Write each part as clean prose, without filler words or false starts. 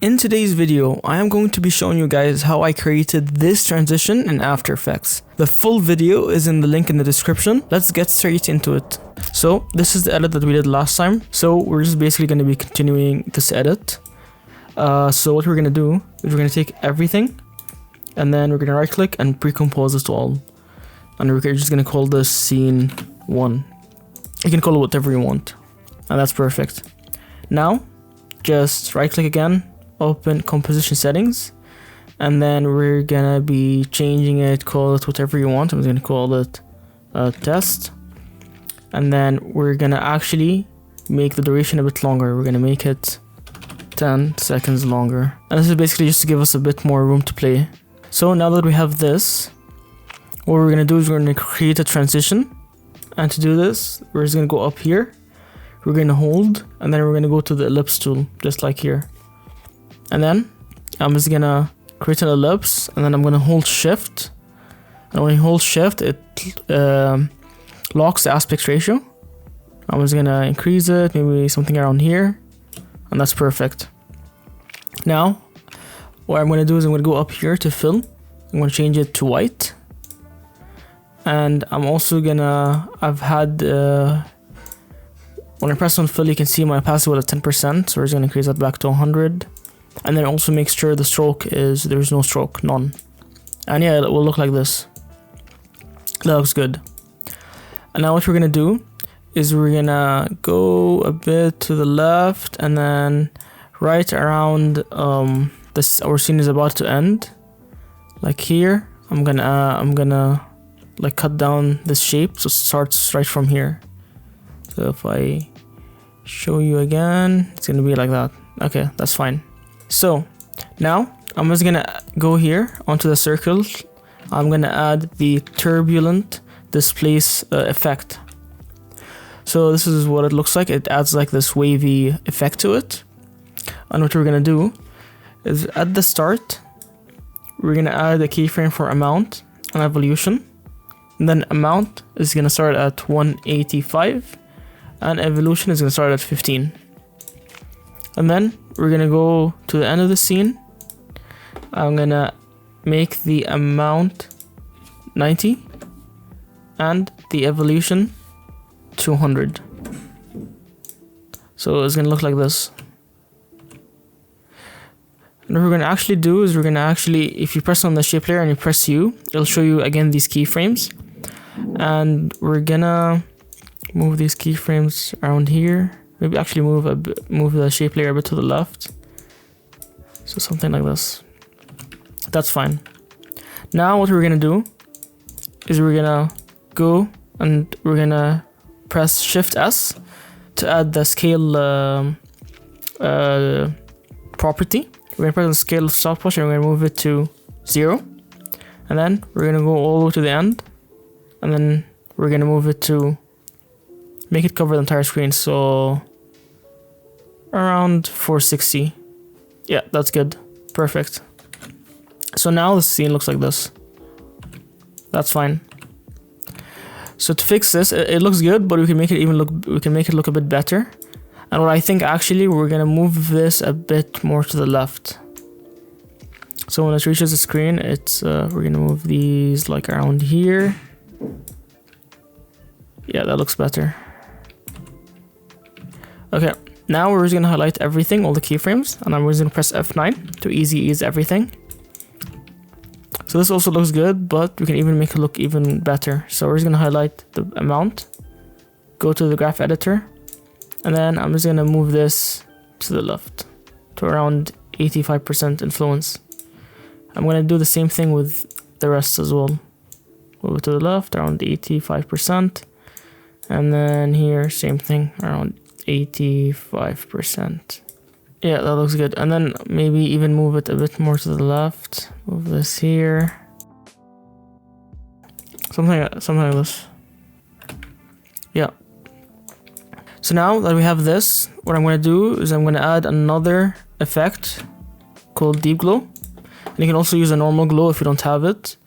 In today's video, I am going to be showing you guys how I created this transition in After Effects. The full video is in the link in the description. Let's get straight into it. So this is the edit that we did last time. So we're just basically going to be continuing this edit. So what we're going to do is we're going to take everything and then we're going to right click and pre-compose it all. And we're just going to call this scene 1. You can call it whatever you want. And that's perfect. Now, just right click again. Open composition settings, and then we're gonna be changing it, call it whatever you want. I'm gonna call it test, and then we're gonna actually make the duration a bit longer. We're gonna make it 10 seconds longer, and this is basically just to give us a bit more room to play. So now that we have this, what we're gonna do is we're gonna create a transition, and to do this we're just gonna go up here, we're gonna hold, and then we're gonna go to the ellipse tool just like here. And then I'm just gonna create an ellipse, and then I'm gonna hold shift, and when you hold shift it locks the aspect ratio. I'm just gonna increase it, maybe something around here, and that's perfect. Now what I'm gonna do is I'm gonna go up here to fill. I'm gonna change it to white, and I'm also gonna, when I press on fill you can see my opacity was at 10%, so we're just gonna increase that back to 100. And then also make sure the stroke is, there's no stroke, none. And yeah, it will look like this. That looks good. And now what we're gonna do is we're gonna go a bit to the left, and then right around this, our scene is about to end. Like here, I'm gonna like cut down this shape so it starts right from here. So if I show you again, it's gonna be like that. Okay, that's fine. So now I'm just gonna go here onto the circle. I'm gonna add the turbulent displace effect. So this is what it looks like. It adds like this wavy effect to it. And what we're gonna do is at the start we're gonna add a keyframe for amount and evolution, and then amount is gonna start at 185 and evolution is gonna start at 15. And then we're gonna go to the end of the scene. I'm gonna make the amount 90 and the evolution 200. So it's gonna look like this. And what we're gonna actually do is if you press on the shape layer and you press U, it'll show you again these keyframes. And we're gonna move these keyframes around here. Maybe actually move the shape layer a bit to the left. So something like this. That's fine. Now what we're gonna do is we're gonna go and we're gonna press Shift S to add the scale property. We're gonna press the scale stopwatch and we're gonna move it to 0. And then we're gonna go all the way to the end. And then we're gonna move it to make it cover the entire screen, so around 460. Yeah, that's good. Perfect. So now the scene looks like this. That's fine. So to fix this, it looks good, but we can make it look a bit better. And what I think actually we're gonna move this a bit more to the left. So when it reaches the screen, it's we're gonna move these like around here. Yeah, that looks better. Okay, now we're just gonna highlight everything, all the keyframes, and I'm just gonna press F9 to ease everything. So this also looks good, but we can even make it look even better. So we're just gonna highlight the amount, go to the graph editor, and then I'm just gonna move this to the left to around 85% influence. I'm gonna do the same thing with the rest as well. Move it to the left around 85%, and then here same thing around 85%. Yeah, that looks good. And then maybe even move it a bit more to the left. Move this here. Something like this. Yeah. So now that we have this, what I'm going to do is I'm going to add another effect called Deep Glow. And you can also use a normal glow if you don't have it.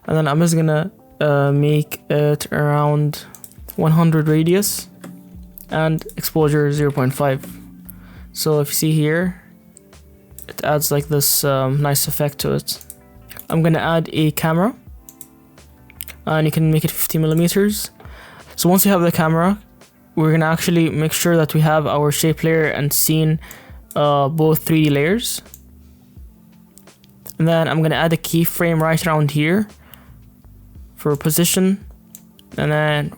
And then I'm just going to make it around 100 radius and exposure 0.5. So if you see here, it adds like this nice effect to it. I'm gonna add a camera, and you can make it 50 millimeters. So once you have the camera, we're gonna actually make sure that we have our shape layer and scene both 3D layers. And then I'm gonna add a keyframe right around here for position, and then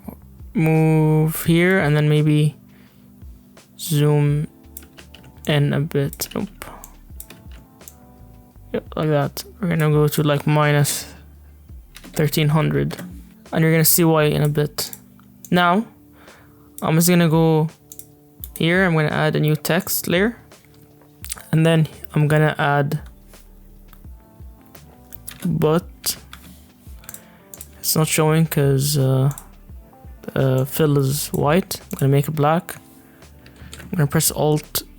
move here, and then maybe zoom in a bit. Nope. Yep, like that. We're gonna go to like minus 1300, and you're gonna see why in a bit. Now I'm just gonna go here, I'm gonna add a new text layer, and then I'm gonna add but it's not showing because fill is white. I'm gonna make it black. I'm gonna press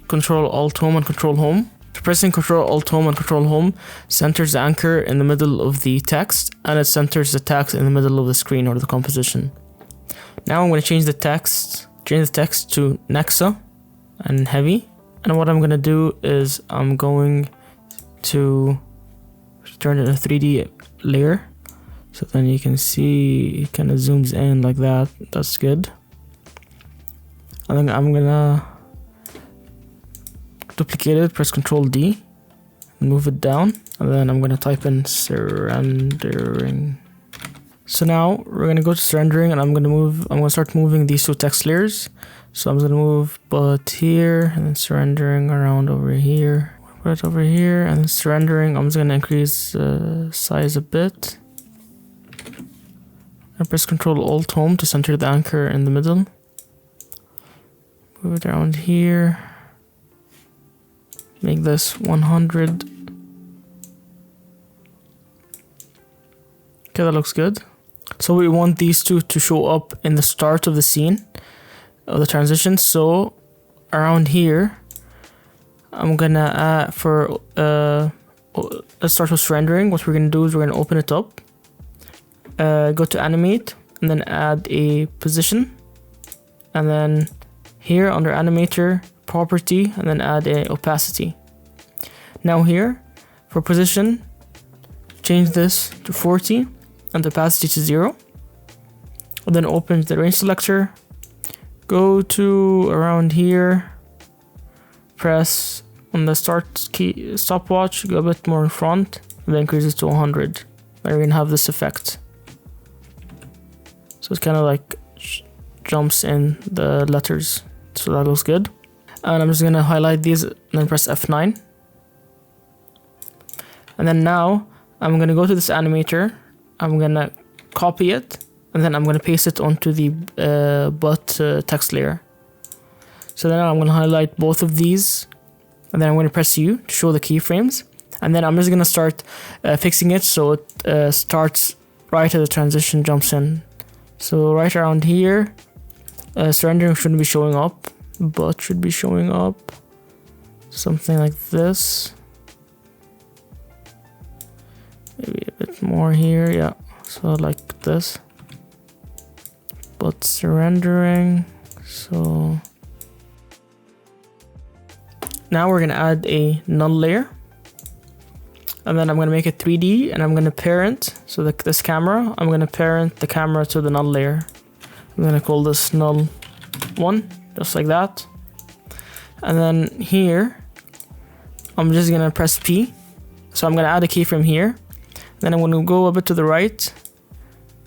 Control Alt Home and Control Home. Pressing Control Alt Home and Control Home centers the anchor in the middle of the text, and it centers the text in the middle of the screen or the composition. Now I'm gonna change the text to Nexa and heavy. And what I'm gonna do is I'm going to turn it a 3D layer, so then you can see it kind of zooms in like that. That's good. And then I'm gonna duplicate it, press Control D, and move it down, and then I'm gonna type in surrendering. So now we're gonna go to surrendering, and I'm gonna start moving these two text layers. So I'm gonna move but here, and then surrendering around over here. Put it over here, and then surrendering. I'm just gonna increase size a bit. I press Control Alt Home to center the anchor in the middle. Move it around here. Make this 100. Okay, that looks good. So we want these two to show up in the start of the scene, of the transition. So around here, I'm gonna let's start with rendering. What we're gonna do is we're gonna open it up, go to animate, and then add a position, and then here under animator, property, and then add a opacity. Now here for position, change this to 40 and the opacity to 0, and then open the range selector, go to around here, press on the start key stopwatch, go a bit more in front, and then increase it to 100. Then you're gonna have this effect, so it kind of like jumps in the letters, so that looks good. And I'm just gonna highlight these and then press F9. And then now I'm gonna go to this animator, I'm gonna copy it, and then I'm gonna paste it onto the but text layer. So then I'm gonna highlight both of these, and then I'm gonna press U to show the keyframes. And then I'm just gonna start fixing it so it starts right as the transition jumps in. So right around here, surrendering shouldn't be showing up, but should be showing up. Something like this. Maybe a bit more here, yeah. So like this. But surrendering, so now we're gonna add a null layer, and then I'm gonna make it 3D, and I'm gonna parent, so this camera, I'm gonna parent the camera to the null layer. I'm gonna call this null 1, just like that. And then here, I'm just gonna press P, so I'm gonna add a keyframe here. Then I'm gonna go a bit to the right,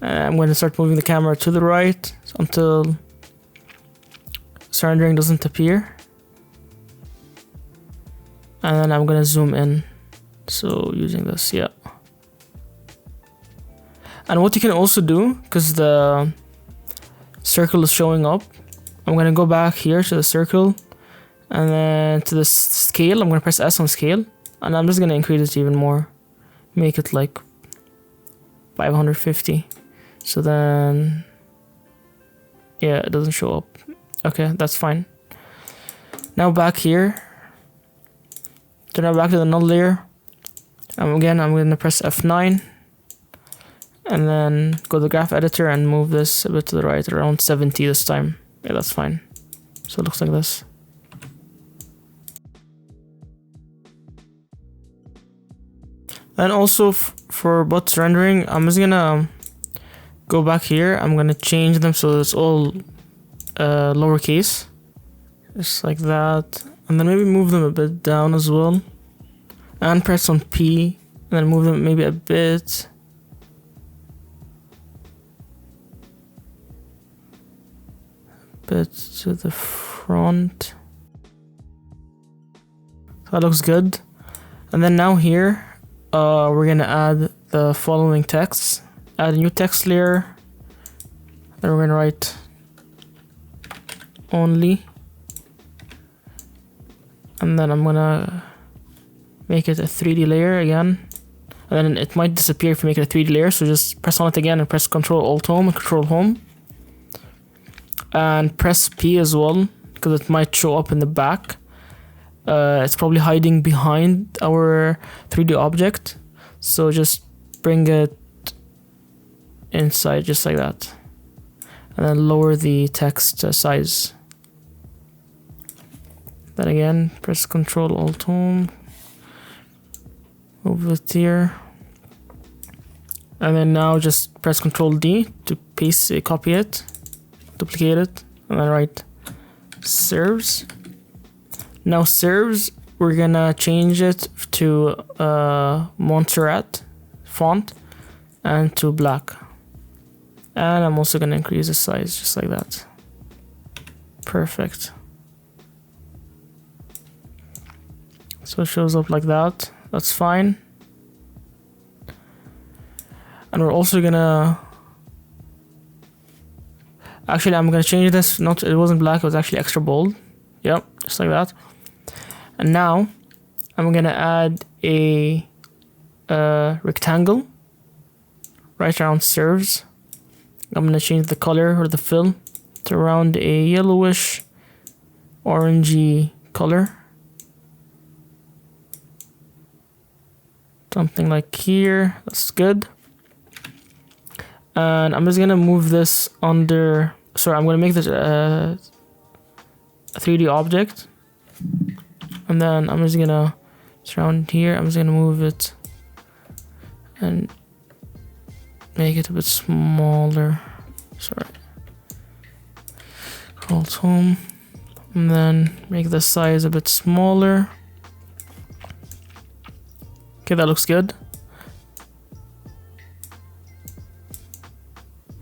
and I'm gonna start moving the camera to the right until surrendering doesn't appear. And then I'm gonna zoom in, so using this, yeah. And what you can also do, because the circle is showing up, I'm gonna go back here to the circle, and then to the scale, I'm gonna press S on scale, and I'm just gonna increase it even more, make it like 550. So then, yeah, it doesn't show up. Okay, that's fine. Now back here, turn it back to the null layer. Again, I'm gonna press F9, and then go to the graph editor and move this a bit to the right, around 70 this time. Yeah, that's fine. So it looks like this. And also for bots rendering, I'm just gonna go back here. I'm gonna change them so it's all lowercase, just like that, and then maybe move them a bit down as well, and press on P, and then move them maybe a bit. To the front. That looks good. And then now here, we're gonna add the following texts. Add a new text layer. Then we're gonna write only. And then I'm gonna make it a 3D layer again. And then it might disappear if you make it a 3D layer. So just press on it again and press Control Alt Home and Control Home. And press P as well, because it might show up in the back. It's probably hiding behind our 3D object, so just bring it inside just like that, and then lower the text size. Then again, press Control Alt Home, move it here, and then now just press Control D to copy it, duplicate it, and then write serves. Now serves, we're gonna change it to Montserrat font and to black, and I'm also gonna increase the size just like that. Perfect. So it shows up like that. That's fine. And we're also gonna, actually I'm gonna change this, it wasn't black, it was actually extra bold. Yep, just like that. And now I'm gonna add a rectangle right around serves. I'm gonna change the color or the fill to around a yellowish orangey color, something like here. That's good. And I'm just gonna move this under, sorry, I'm gonna make this a 3D object, and then I'm just gonna surround here. I'm just gonna move it and make it a bit smaller. Sorry. Alt Home, and then make the size a bit smaller. Okay, that looks good.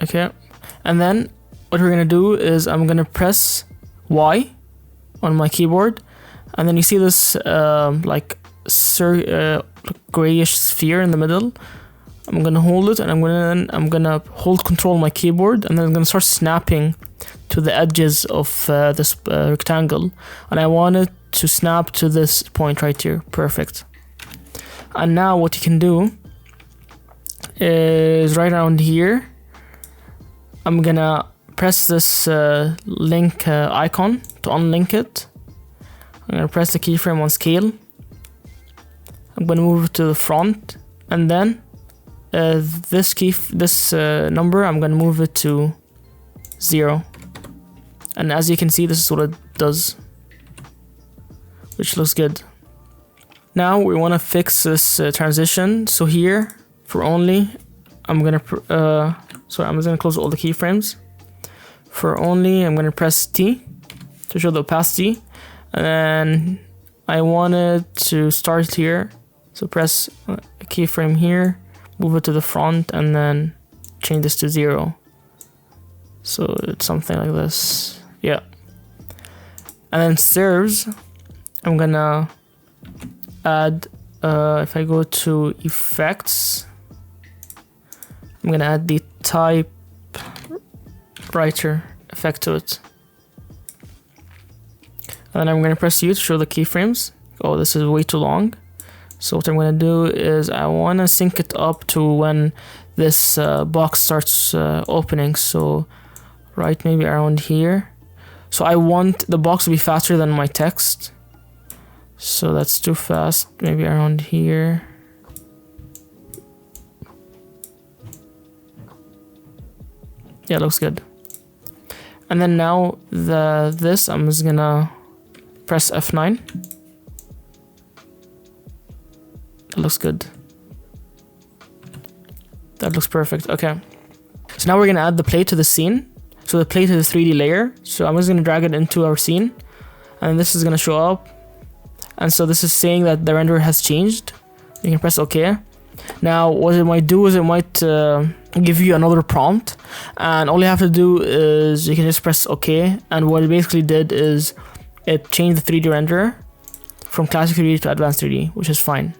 Okay, and then what we're gonna do is I'm gonna press Y on my keyboard, and then you see this grayish sphere in the middle. I'm gonna hold it, and I'm gonna hold Control on my keyboard, and then I'm gonna start snapping to the edges of this rectangle, and I want it to snap to this point right here. Perfect. And now what you can do is right around here, I'm gonna press this link icon to unlink it. I'm gonna press the keyframe on scale. I'm gonna move it to the front, and then this number, I'm gonna move it to 0. And as you can see, this is what it does, which looks good. Now we want to fix this transition. So here for only, I'm gonna I'm just gonna close all the keyframes. For only, I'm gonna press T to show the opacity, and then I want it to start here. So press a keyframe here, move it to the front, and then change this to 0. So it's something like this. Yeah. And then serves, I'm gonna add, if I go to effects, I'm gonna add the type writer effect to it. And then I'm gonna press U to show the keyframes. Oh, this is way too long. So what I'm gonna do is I wanna sync it up to when this box starts opening. So right maybe around here. So I want the box to be faster than my text. So that's too fast, maybe around here. Yeah, it looks good. And then now this, I'm just gonna press F9. It looks good. That looks perfect. Okay. So now we're gonna add the plate to the scene. So the plate is a 3D layer. So I'm just gonna drag it into our scene, and this is gonna show up. And so this is saying that the render has changed. You can press OK. Now what it might do is it might give you another prompt, and all you have to do is you can just press OK. And what it basically did is it changed the 3D render from classic 3D to advanced 3D, which is fine.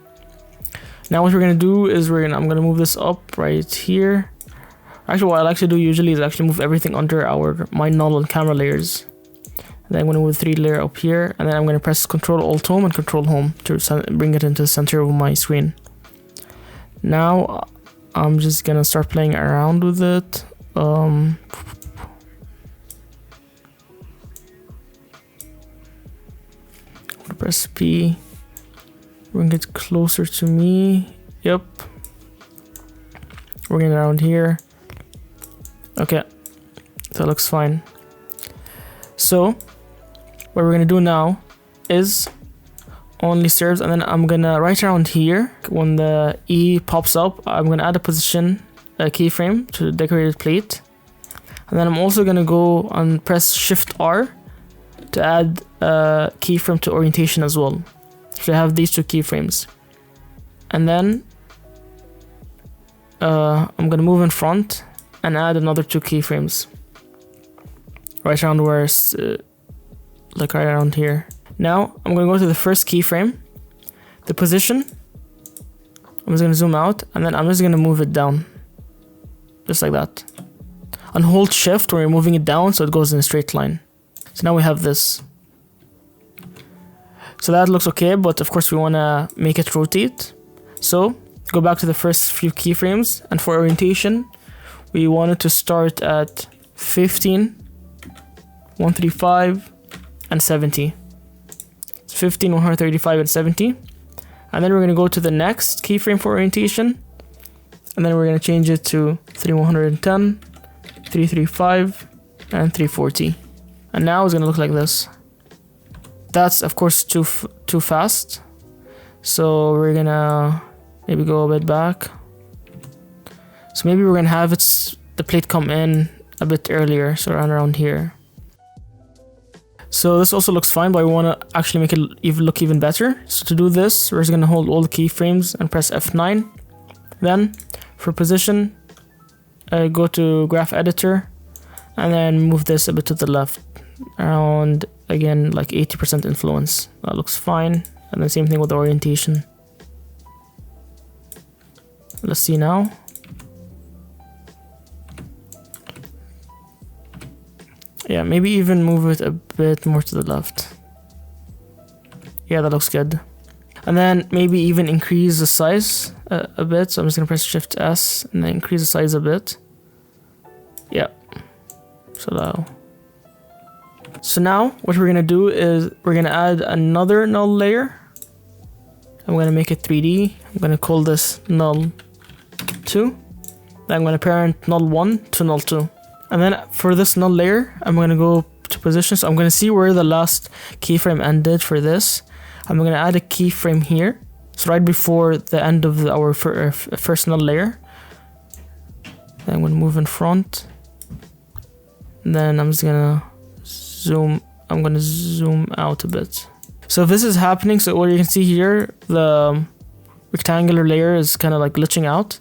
Now what we're gonna do is I'm gonna move this up right here. Actually, what I like to do usually is actually move everything under my null and camera layers. And then I'm gonna move the 3D layer up here, and then I'm gonna press Control Alt Home and Control Home to bring it into the center of my screen. Now I'm just gonna start playing around with it. Press P. Bring it closer to me. Yep. Bring it around here. Okay, that looks fine. So what we're gonna do now is only serves, and then I'm gonna right around here when the E pops up, I'm gonna add a position keyframe to the decorated plate, and then I'm also gonna go and press Shift R to add a keyframe to orientation as well. So I have these two keyframes, and then I'm gonna move in front and add another two keyframes right around where it's like right around here. Now I'm gonna go to the first keyframe, the position. I'm just gonna zoom out, and then I'm just gonna move it down just like that, and hold Shift when you're moving it down so it goes in a straight line. So now we have this. So that looks okay, but of course we want to make it rotate. So go back to the first few keyframes, and for orientation we want it to start at 15, 135, and 70. 15, 135, and 70. And then we're going to go to the next keyframe for orientation, and then we're going to change it to 3110, 335, and 340. And now it's going to look like this. That's of course too fast, so we're gonna maybe go a bit back. So maybe we're gonna have the plate come in a bit earlier, so around here. So this also looks fine, but we want to actually make it look even better. So to do this, we're just gonna hold all the keyframes and press F9. Then for position, go to Graph Editor, and then move this a bit to the left, around again like 80% influence. That looks fine. And the same thing with the orientation. Let's see now. Yeah, maybe even move it a bit more to the left. Yeah, that looks good. And then maybe even increase the size a bit. So I'm just gonna press Shift S and then increase the size a bit. Yeah. So now what we're gonna do is we're gonna add another null layer. I'm gonna make it 3D. I'm gonna call this null 2. Then I'm gonna parent null 1 to null 2. And then for this null layer, I'm gonna go to position. So I'm gonna see where the last keyframe ended for this. I'm gonna add a keyframe here. So right before the end of our first null layer. Then I'm gonna move in front. And then I'm just gonna zoom out a bit. So if this is happening, so what you can see here, the rectangular layer is kind of like glitching out.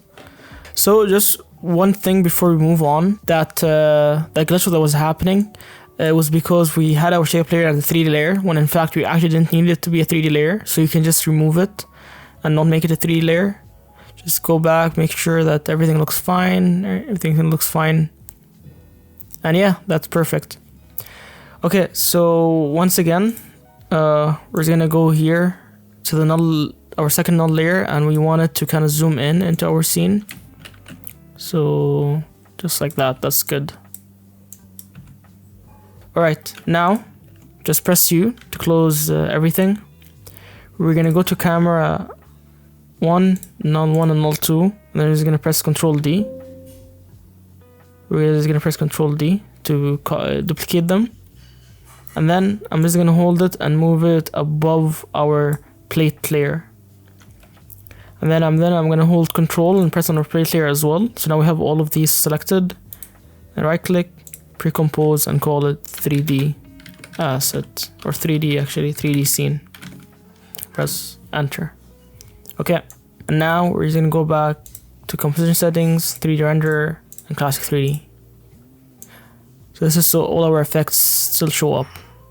So just one thing before we move on, that glitch that was happening, it was because we had our shape layer as a 3D layer, when in fact we actually didn't need it to be a 3D layer. So you can just remove it and not make it a 3D layer. Just go back, make sure that everything looks fine, and yeah, that's perfect. Okay, so once again, we're gonna go here to our second null layer, and we want it to kind of zoom in into our scene. So just like that, that's good. Alright, now just press U to close everything. We're gonna go to camera 1, null 1 and null 2, and then we're just gonna press Ctrl D. We're just gonna press Ctrl D to duplicate them. And then I'm just gonna hold it and move it above our plate layer. And then I'm gonna hold Control and press on our plate layer as well. So now we have all of these selected. And right click, pre-compose, and call it 3D asset, or 3D actually, 3D scene. Press enter. Okay, and now we're just gonna go back to composition settings, 3D render, and classic 3D. So this is so all our effects still show up.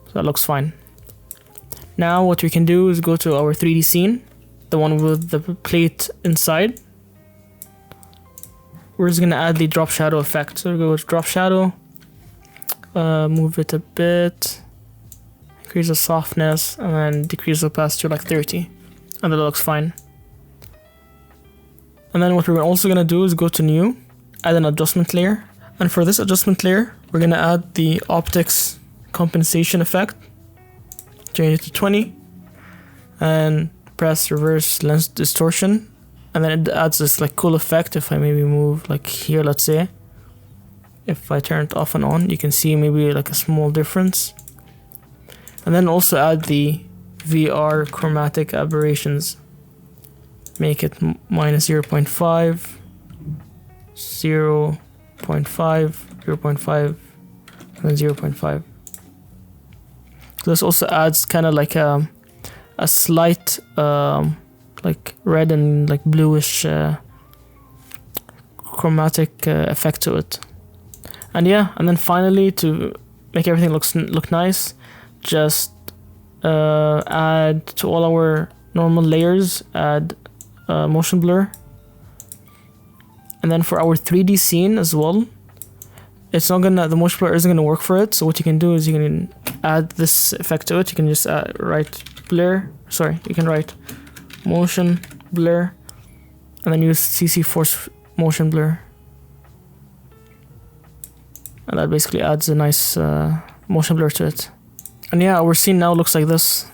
So that looks fine. Now what we can do is go to our 3D scene, the one with the plate inside. We're just gonna add the drop shadow effect. So we go to drop shadow, move it a bit, increase the softness, and then decrease the opacity to like 30, and that looks fine. And then what we're also gonna do is go to new, add an adjustment layer, and for this adjustment layer, we're gonna add the optics compensation effect. Change it to 20, and press reverse lens distortion, and then it adds this like cool effect. If I maybe move like here, let's say, if I turn it off and on, you can see maybe like a small difference. And then also add the VR chromatic aberrations. Make it minus 0.5, 0.5, 0.5, and then 0.5. So this also adds kind of like a slight like red and like bluish chromatic effect to it. And yeah, and then finally, to make everything look nice, just add to all our normal layers, add motion blur. And then for our 3D scene as well, it's not gonna, the motion blur isn't gonna work for it. So what you can do is you can add this effect to it. You can just write blur, sorry, you can write motion blur, and then use CC force motion blur. And that basically adds a nice motion blur to it. And yeah, our scene now looks like this.